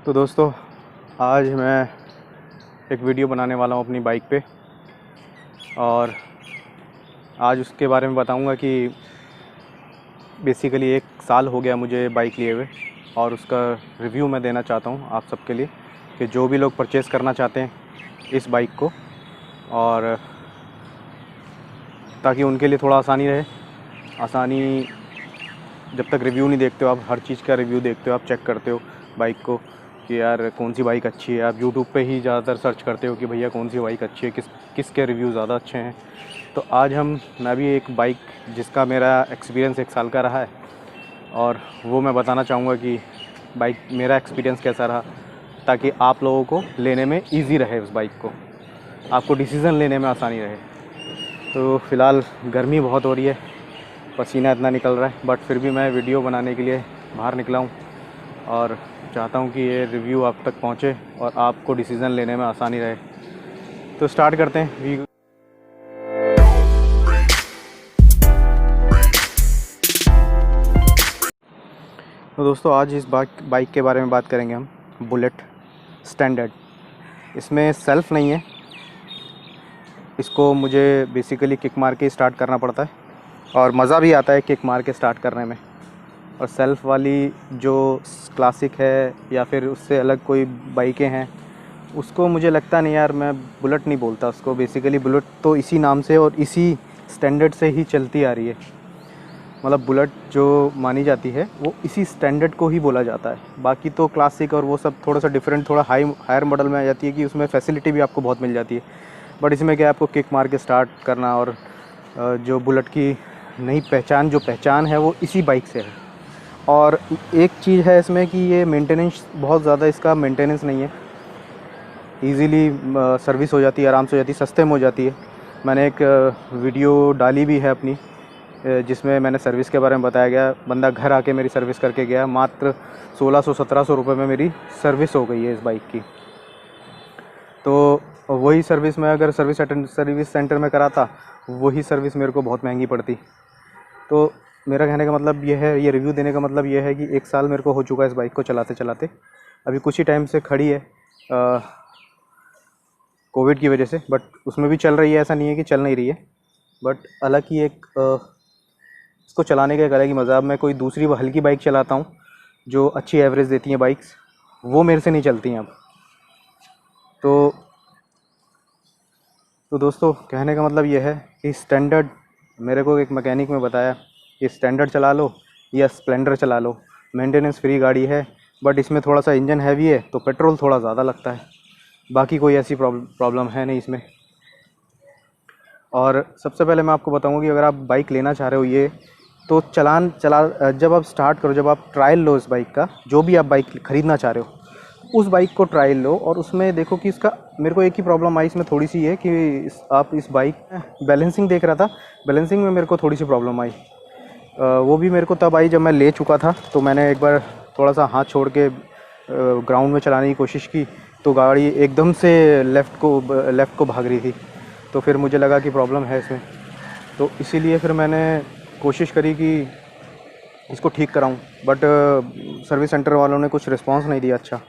तो दोस्तों, आज मैं एक वीडियो बनाने वाला हूँ अपनी बाइक पे। और आज उसके बारे में बताऊँगा कि बेसिकली 1 साल हो गया मुझे बाइक लिए हुए, और उसका रिव्यू मैं देना चाहता हूँ आप सबके लिए कि जो भी लोग परचेज़ करना चाहते हैं इस बाइक को, और ताकि उनके लिए थोड़ा आसानी जब तक रिव्यू नहीं देखते हो, आप हर चीज़ का रिव्यू देखते हो, आप चेक करते हो बाइक को कि यार कौन सी बाइक अच्छी है। आप यूट्यूब पे ही ज़्यादातर सर्च करते हो कि भैया कौन सी बाइक अच्छी है, किसके रिव्यू ज़्यादा अच्छे हैं। तो आज मैं भी एक बाइक जिसका मेरा एक्सपीरियंस 1 साल का रहा है, और वो मैं बताना चाहूँगा कि बाइक मेरा एक्सपीरियंस कैसा रहा, ताकि आप लोगों को लेने में ईज़ी रहे, उस बाइक को आपको डिसीज़न लेने में आसानी रहे। तो फ़िलहाल गर्मी बहुत हो रही है, पसीना इतना निकल रहा है, बट फिर भी मैं वीडियो बनाने के लिए बाहर निकला हूँ और चाहता हूँ कि ये रिव्यू आप तक पहुँचे और आपको डिसीज़न लेने में आसानी रहे। तो स्टार्ट करते हैं। तो दोस्तों, आज इस बाइक के बारे में बात करेंगे हम, बुलेट स्टैंडर्ड। इसमें सेल्फ़ नहीं है, इसको मुझे बेसिकली किक मार के स्टार्ट करना पड़ता है, और मज़ा भी आता है किक मार के स्टार्ट करने में। और सेल्फ़ वाली जो क्लासिक है या फिर उससे अलग कोई बाइकें हैं, उसको मुझे लगता नहीं यार, मैं बुलेट नहीं बोलता उसको। बेसिकली बुलेट तो इसी नाम से और इसी स्टैंडर्ड से ही चलती आ रही है। मतलब बुलेट जो मानी जाती है वो इसी स्टैंडर्ड को ही बोला जाता है। बाकी तो क्लासिक और वो सब थोड़ा सा डिफरेंट, थोड़ा हायर मॉडल में आ जाती है कि उसमें फैसिलिटी भी आपको बहुत मिल जाती है। बट इसमें क्या है, आपको किक मार के स्टार्ट करना, और जो बुलेट की नई पहचान है वो इसी बाइक से है। और एक चीज़ है इसमें कि ये मेंटेनेंस बहुत ज़्यादा, इसका मेंटेनेंस नहीं है, इजीली सर्विस हो जाती है, आराम से हो जाती है, सस्ते में हो जाती है। मैंने एक वीडियो डाली भी है अपनी, जिसमें मैंने सर्विस के बारे में बताया गया। बंदा घर आके मेरी सर्विस करके गया, मात्र 1600-1700 रुपये में मेरी सर्विस हो गई है इस बाइक की। तो वही सर्विस मैं अगर सर्विस सेंटर में कराता, वही सर्विस मेरे को बहुत महंगी पड़ती। तो मेरा कहने का मतलब ये है, ये रिव्यू देने का मतलब ये है कि 1 साल मेरे को हो चुका है इस बाइक को चलाते चलाते। अभी कुछ ही टाइम से खड़ी है कोविड की वजह से, बट उसमें भी चल रही है, ऐसा नहीं है कि चल नहीं रही है। बट अलग ही एक इसको चलाने का एक अलग ही मज़ा। अब मैं कोई दूसरी हल्की बाइक चलाता हूँ जो अच्छी एवरेज देती हैं बाइक्स, वो मेरे से नहीं चलती हैं अब। तो दोस्तों, कहने का मतलब ये है कि स्टैंडर्ड, मेरे को एक मैकेनिक में बताया कि स्टैंडर्ड चला लो या स्प्लेंडर चला लो, मेंटेनेंस फ्री गाड़ी है। बट इसमें थोड़ा सा इंजन हैवी है तो पेट्रोल थोड़ा ज़्यादा लगता है, बाकी कोई ऐसी प्रॉब्लम है नहीं इसमें। और सबसे पहले मैं आपको बताऊंगा कि अगर आप बाइक लेना चाह रहे हो ये, तो जब आप स्टार्ट करो, जब आप ट्रायल लो इस बाइक का, जो भी आप बाइक ख़रीदना चाह रहे हो उस बाइक को ट्रायल लो, और उसमें देखो कि इसका, मेरे को एक ही प्रॉब्लम आई इसमें थोड़ी सी है कि आप इस बाइक बैलेंसिंग देख रहा था, बैलेंसिंग में मेरे को थोड़ी सी प्रॉब्लम आई। वो भी मेरे को तब आई जब मैं ले चुका था, तो मैंने एक बार थोड़ा सा हाथ छोड़ के ग्राउंड में चलाने की कोशिश की, तो गाड़ी एकदम से लेफ़्ट को भाग रही थी। तो फिर मुझे लगा कि प्रॉब्लम है इसमें, तो इसीलिए फिर मैंने कोशिश करी कि इसको ठीक कराऊं। बट सर्विस सेंटर वालों ने कुछ रिस्पांस नहीं दिया अच्छा।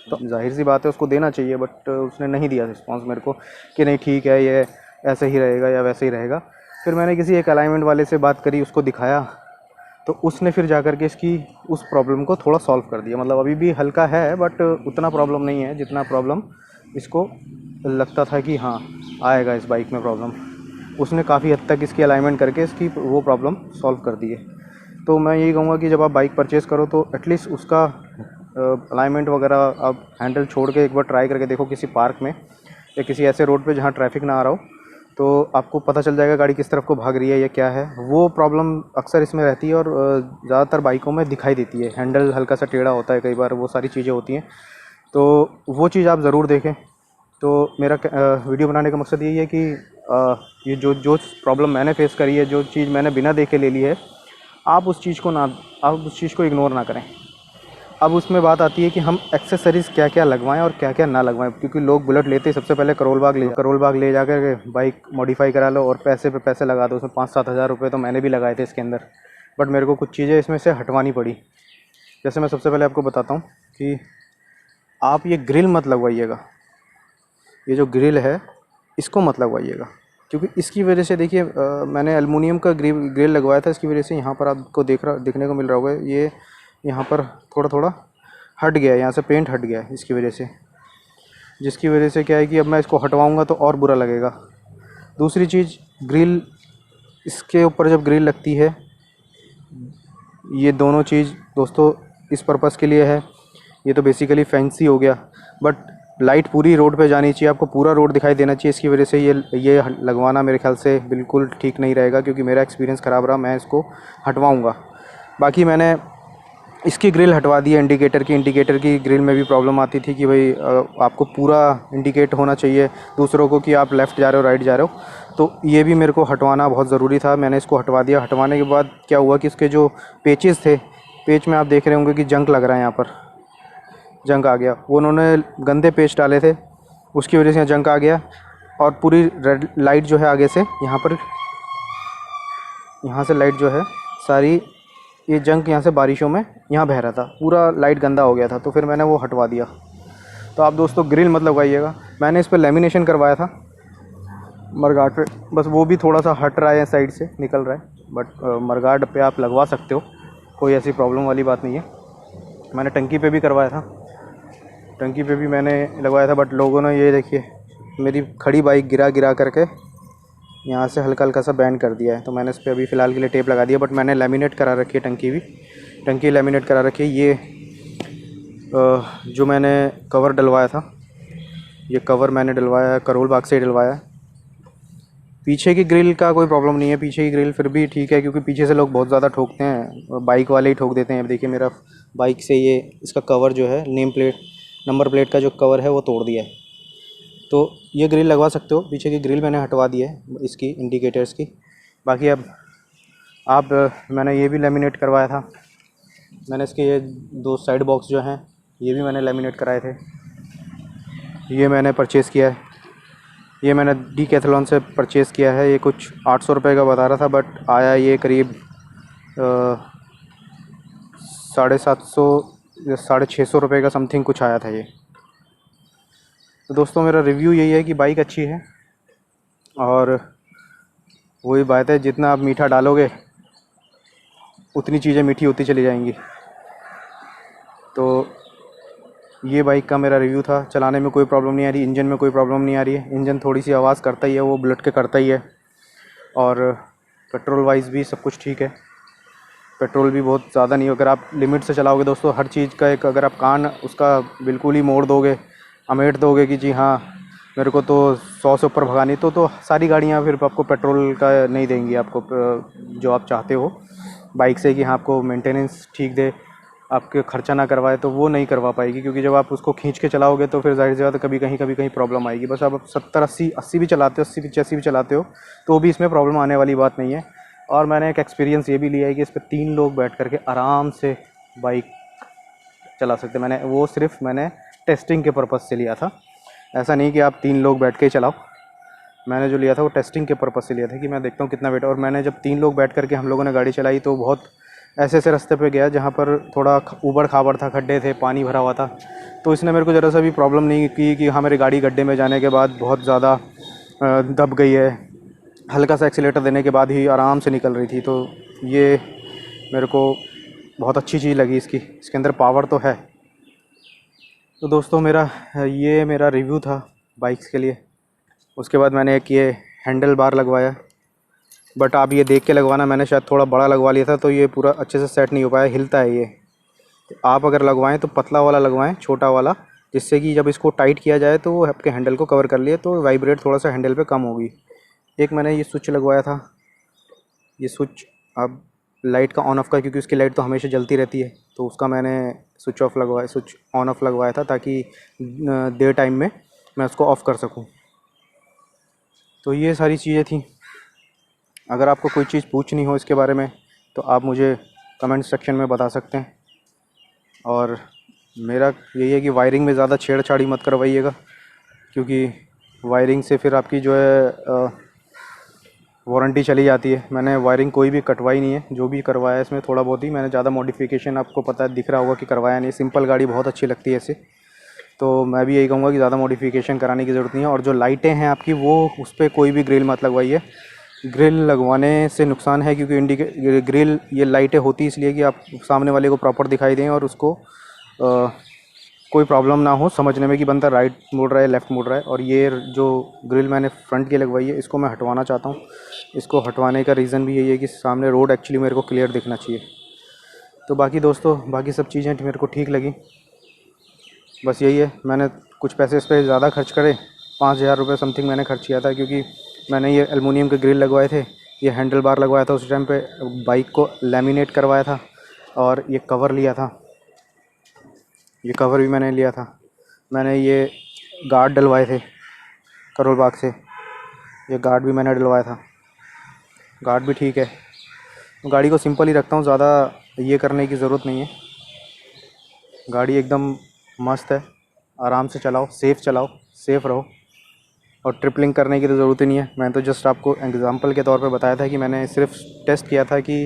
तो जाहिर सी बात है उसको देना चाहिए, बट उसने नहीं दिया रिस्पांस मेरे को कि नहीं ठीक है, ये ऐसे ही रहेगा या वैसे ही रहेगा। फिर मैंने किसी एक अलाइनमेंट वाले से बात करी, उसको दिखाया, तो उसने फिर जा कर के इसकी उस प्रॉब्लम को थोड़ा सॉल्व कर दिया। मतलब अभी भी हल्का है, बट उतना प्रॉब्लम नहीं है जितना प्रॉब्लम इसको लगता था कि हाँ आएगा इस बाइक में प्रॉब्लम। उसने काफ़ी हद तक इसकी अलाइनमेंट करके इसकी वो प्रॉब्लम सॉल्व कर दी है। तो मैं यही कहूँगा कि जब आप बाइक परचेज़ करो तो एटलीस्ट उसका अलाइनमेंट वगैरह आप हैंडल छोड़ के एक बार ट्राई करके देखो किसी पार्क में या किसी ऐसे रोड पे जहाँ ट्रैफिक ना आ रहा हो, तो आपको पता चल जाएगा गाड़ी किस तरफ को भाग रही है या क्या है। वो प्रॉब्लम अक्सर इसमें रहती है, और ज़्यादातर बाइकों में दिखाई देती है। हैंडल हल्का सा टेढ़ा होता है कई बार, वो सारी चीज़ें होती हैं, तो वो चीज़ आप ज़रूर देखें। तो मेरा वीडियो बनाने का मकसद यही है कि ये जो प्रॉब्लम मैंने फेस करी है, जो चीज़ मैंने बिना देखे ले ली है, आप उस चीज़ को इग्नोर ना करें। अब उसमें बात आती है कि हम एक्सेसरीज़ क्या क्या लगवाएं और क्या क्या ना लगवाएं, क्योंकि लोग बुलेट लेते ही सबसे पहले करोल बाग ले जाकर के बाइक मॉडिफाई करा लो और पैसे पे पैसे लगा दो। उसमें 5-7 हज़ार रुपये तो मैंने भी लगाए थे इसके अंदर, बट मेरे को कुछ चीज़ें इसमें से हटवानी पड़ी। जैसे मैं सबसे पहले आपको बताता हूँ कि आप ये ग्रिल मत लगवाइएगा, ये जो ग्रिल है इसको मत लगवाइएगा, क्योंकि इसकी वजह से देखिए मैंने एलुमिनियम का ग्रिल लगवाया था, इसकी वजह से यहाँ पर आपको देखने को मिल रहा होगा, ये यहाँ पर थोड़ा थोड़ा हट गया है, यहाँ से पेंट हट गया है इसकी वजह से, जिसकी वजह से क्या है कि अब मैं इसको हटवाऊँगा तो और बुरा लगेगा। दूसरी चीज़, ग्रिल, इसके ऊपर जब ग्रिल लगती है, ये दोनों चीज़ दोस्तों इस पर्पज़ के लिए है, ये तो बेसिकली फैंसी हो गया, बट लाइट पूरी रोड पे जानी चाहिए, आपको पूरा रोड दिखाई देना चाहिए, इसकी वजह से ये लगवाना मेरे ख्याल से बिल्कुल ठीक नहीं रहेगा, क्योंकि मेरा एक्सपीरियंस ख़राब रहा, मैं इसको हटवाऊँगा। बाकी मैंने इसकी ग्रिल हटवा दी है, इंडिकेटर की ग्रिल में भी प्रॉब्लम आती थी कि भाई आपको पूरा इंडिकेट होना चाहिए दूसरों को कि आप लेफ़्ट जा रहे हो राइट जा रहे हो, तो ये भी मेरे को हटवाना बहुत ज़रूरी था, मैंने इसको हटवा दिया। हटवाने के बाद क्या हुआ कि इसके जो पेचेस थे, पेच में आप देख रहे होंगे कि जंक लग रहा है, यहाँ पर जंक आ गया, वो उन्होंने गंदे पेच डाले थे, उसकी वजह से जंक आ गया, और पूरी रेड लाइट जो है आगे से यहाँ पर, यहाँ से लाइट जो है सारी, ये जंक यहाँ से बारिशों में यहाँ बह रहा था, पूरा लाइट गंदा हो गया था, तो फिर मैंने वो हटवा दिया। तो आप दोस्तों ग्रिल मत लगवाइएगा। मैंने इस पर लेमिनेशन करवाया था मरगाट पे, बस वो भी थोड़ा सा हट रहा है, साइड से निकल रहा है, बट मरगाट पे आप लगवा सकते हो, कोई ऐसी प्रॉब्लम वाली बात नहीं है। मैंने टंकी पे भी करवाया था, टंकी पे भी मैंने लगवाया था, बट लोगों ने ये देखिए मेरी खड़ी बाइक गिरा करके यहाँ से हल्का हल्का सा बैंड कर दिया है, तो मैंने इस पर अभी फ़िलहाल के लिए टेप लगा दिया, बट मैंने लेमिनेट करा रखी है, टंकी लेमिनेट करा रखी है। ये जो मैंने कवर डलवाया था, ये कवर मैंने डलवाया करोल बाग से डलवाया। पीछे की ग्रिल का कोई प्रॉब्लम नहीं है, पीछे की ग्रिल फिर भी ठीक है, क्योंकि पीछे से लोग बहुत ज़्यादा ठोकते हैं, बाइक वाले ही ठोक देते हैं। अब देखिए मेरा बाइक से ये इसका कवर जो है, नंबर प्लेट का जो कवर है वो तोड़ दिया है, तो ये ग्रिल लगवा सकते हो। पीछे की ग्रिल मैंने हटवा दी है इसकी, इंडिकेटर्स की। बाकी अब मैंने ये भी लेमिनेट करवाया था, मैंने इसके ये 2 साइड बॉक्स जो हैं ये भी मैंने लेमिनेट कराए थे, ये मैंने परचेज़ किया है, ये मैंने डीकैथलॉन से परचेज़ किया है। ये कुछ 800 रुपये का बता रहा था, बट आया ये करीब 750 या 650 रुपये का समथिंग कुछ आया था ये। तो दोस्तों मेरा रिव्यू यही है कि बाइक अच्छी है, और वही बात है, जितना आप मीठा डालोगे उतनी चीज़ें मीठी होती चली जाएंगी। तो ये बाइक का मेरा रिव्यू था। चलाने में कोई प्रॉब्लम नहीं आ रही, इंजन में कोई प्रॉब्लम नहीं आ रही है, इंजन थोड़ी सी आवाज़ करता ही है, वो बुलेट के करता ही है, और पेट्रोल वाइज भी सब कुछ ठीक है, पेट्रोल भी बहुत ज़्यादा नहीं। अगर आप लिमिट से चलाओगे दोस्तों, हर चीज़ का एक, अगर आप कान उसका बिल्कुल ही मोड़ दोगे, अमेट दोगे कि जी हाँ मेरे को तो 100 से ऊपर भगानी, तो सारी गाड़ियाँ फिर आपको पेट्रोल का नहीं देंगी, आपको जो आप चाहते हो बाइक से कि हाँ आपको मेंटेनेंस ठीक दे, आपके खर्चा ना करवाए, तो वो नहीं करवा पाएगी, क्योंकि जब आप उसको खींच के चलाओगे तो फिर जाहिर सी बात है कभी कहीं प्रॉब्लम आएगी। बस आप 70-80 भी चलाते हो, 80-85 भी चलाते हो, तो भी इसमें प्रॉब्लम आने वाली बात नहीं है। और मैंने एक एक्सपीरियंस ये भी लिया है कि इस पर 3 लोग बैठ करके आराम से बाइक चला सकते। वो सिर्फ मैंने टेस्टिंग के पर्पज़ से लिया था, ऐसा नहीं कि आप 3 लोग बैठ के चलाओ। मैंने जो लिया था वो टेस्टिंग के पर्पज़ से लिया था कि मैं देखता हूँ कितना वेट। और मैंने जब 3 लोग बैठ करके हम लोगों ने गाड़ी चलाई, तो बहुत ऐसे रास्ते पे गया जहाँ पर थोड़ा ऊबड़ खाबड़ था, खड्डे थे, पानी भरा हुआ था, तो इसने मेरे को ज़रा सा भी प्रॉब्लम नहीं की कि हाँ मेरी गाड़ी गड्ढे में जाने के बाद बहुत ज़्यादा दब गई है। हल्का सा एक्सीलेटर देने के बाद ही आराम से निकल रही थी, तो ये मेरे को बहुत अच्छी चीज़ लगी इसके अंदर पावर तो है। तो दोस्तों मेरा रिव्यू था बाइक्स के लिए। उसके बाद मैंने एक ये हैंडल बार लगवाया, बट आप ये देख के लगवाना, मैंने शायद थोड़ा बड़ा लगवा लिया था, तो ये पूरा अच्छे से सेट नहीं हो पाया, हिलता है ये। तो आप अगर लगवाएं तो पतला वाला लगवाएं, छोटा वाला, जिससे कि जब इसको टाइट किया जाए तो वो आपके हैंडल को कवर कर लिए, तो वाइब्रेट थोड़ा सा हैंडल पे कम होगी। एक मैंने ये स्विच लगवाया था, ये स्विच अब लाइट का ऑन ऑफ का, क्योंकि उसकी लाइट तो हमेशा जलती रहती है, तो उसका मैंने स्विच ऑन ऑफ लगवाया था, ताकि डे टाइम में मैं उसको ऑफ़ कर सकूं। तो ये सारी चीज़ें थी। अगर आपको कोई चीज़ पूछनी हो इसके बारे में तो आप मुझे कमेंट सेक्शन में बता सकते हैं। और मेरा यही है कि वायरिंग में ज़्यादा छेड़छाड़ी मत करवाइएगा, क्योंकि वायरिंग से फिर आपकी जो है वारंटी चली जाती है। मैंने वायरिंग कोई भी कटवाई नहीं है, जो भी करवाया है इसमें थोड़ा बहुत ही, मैंने ज़्यादा मॉडिफिकेशन आपको पता है दिख रहा होगा कि करवाया नहीं। सिंपल गाड़ी बहुत अच्छी लगती है ऐसे। तो मैं भी यही कहूँगा कि ज़्यादा मॉडिफिकेशन कराने की ज़रूरत नहीं है। और जो लाइटें हैं आपकी वो उस पर कोई भी ग्रिल मत लगवाइए। ग्रिल लगवाने से नुकसान है, क्योंकि ग्रिल ये लाइटें होती इसलिए कि आप सामने वाले को प्रॉपर दिखाई दें और उसको कोई प्रॉब्लम ना हो समझने में कि बंदा राइट मुड़ रहा है लेफ़्ट मुड़ रहा है। और ये जो ग्रिल मैंने फ्रंट की लगवाई है इसको मैं हटवाना चाहता हूँ। इसको हटवाने का रीज़न भी यही है कि सामने रोड एक्चुअली मेरे को क्लियर दिखना चाहिए। तो बाकी दोस्तों बाकी सब चीज़ें मेरे को ठीक लगी, बस यही है। मैंने कुछ पैसे इस पर ज़्यादा खर्च करे, 5,000 रुपये समथिंग मैंने खर्च किया था, क्योंकि मैंने ये एलुमिनियम के ग्रिल लगवाए थे, ये हैंडल बार लगवाया था उस टाइम पे, बाइक को लैमिनेट करवाया था और ये कवर लिया था, ये कवर भी मैंने लिया था। मैंने ये गार्ड डलवाए थे करोल बाग से, ये गार्ड भी मैंने डलवाया था, गार्ड भी ठीक है। गाड़ी को सिंपल ही रखता हूँ, ज़्यादा ये करने की ज़रूरत नहीं है। गाड़ी एकदम मस्त है, आराम से चलाओ, सेफ़ रहो। और ट्रिपलिंग करने की तो ज़रूरत ही नहीं है। मैं तो जस्ट आपको एग्जांपल के तौर पे बताया था कि मैंने सिर्फ टेस्ट किया था कि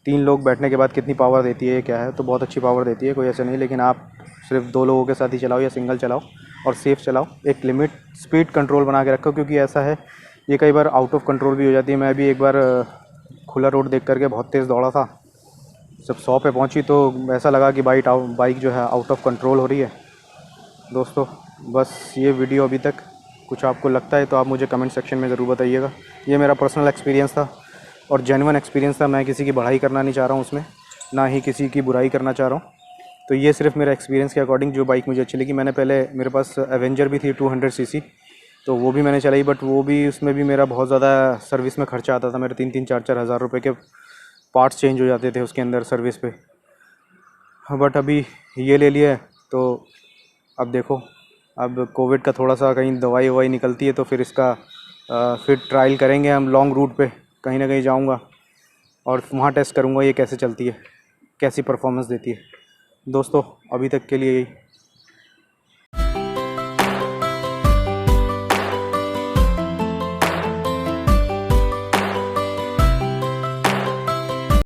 3 लोग बैठने के बाद कितनी पावर देती है, क्या है। तो बहुत अच्छी पावर देती है, कोई ऐसा नहीं। लेकिन आप सिर्फ 2 लोगों के साथ ही चलाओ या सिंगल चलाओ और सेफ़ चलाओ। एक लिमिट स्पीड कंट्रोल बना के रखो, क्योंकि ऐसा है ये कई बार आउट ऑफ कंट्रोल भी हो जाती है। मैं भी एक बार खुला रोड देख करके बहुत तेज़ दौड़ा था, जब 100 पे पहुंची तो ऐसा लगा कि बाइक जो है आउट ऑफ कंट्रोल हो रही है। दोस्तों बस ये वीडियो अभी तक कुछ आपको लगता है तो आप मुझे कमेंट सेक्शन में ज़रूर बताइएगा। ये मेरा पर्सनल एक्सपीरियंस था और जेन्युइन एक्सपीरियंस था। मैं किसी की बढ़ाई करना नहीं चाह रहा हूँ उसमें, ना ही किसी की बुराई करना चाह रहा हूँ। तो ये सिर्फ मेरा एक्सपीरियंस के अकॉर्डिंग जो बाइक मुझे अच्छी लगी। मैंने पहले मेरे पास एवेंजर भी थी 200 सीसी, तो वो भी मैंने चलाई, बट वो भी उसमें भी मेरा बहुत ज़्यादा सर्विस में खर्चा आता था। मेरे 3-3 4-4 हज़ार रुपये के पार्ट्स चेंज हो जाते थे उसके अंदर सर्विस पे। बट अभी ये ले लिया है तो अब देखो, अब कोविड का थोड़ा सा कहीं दवाई ववाई निकलती है तो फिर इसका फिर ट्रायल करेंगे हम। लॉन्ग रूट पे कहीं ना कहीं जाऊंगा और वहाँ टेस्ट करूंगा ये कैसे चलती है, कैसी परफॉर्मेंस देती है। दोस्तों अभी तक के लिए यही।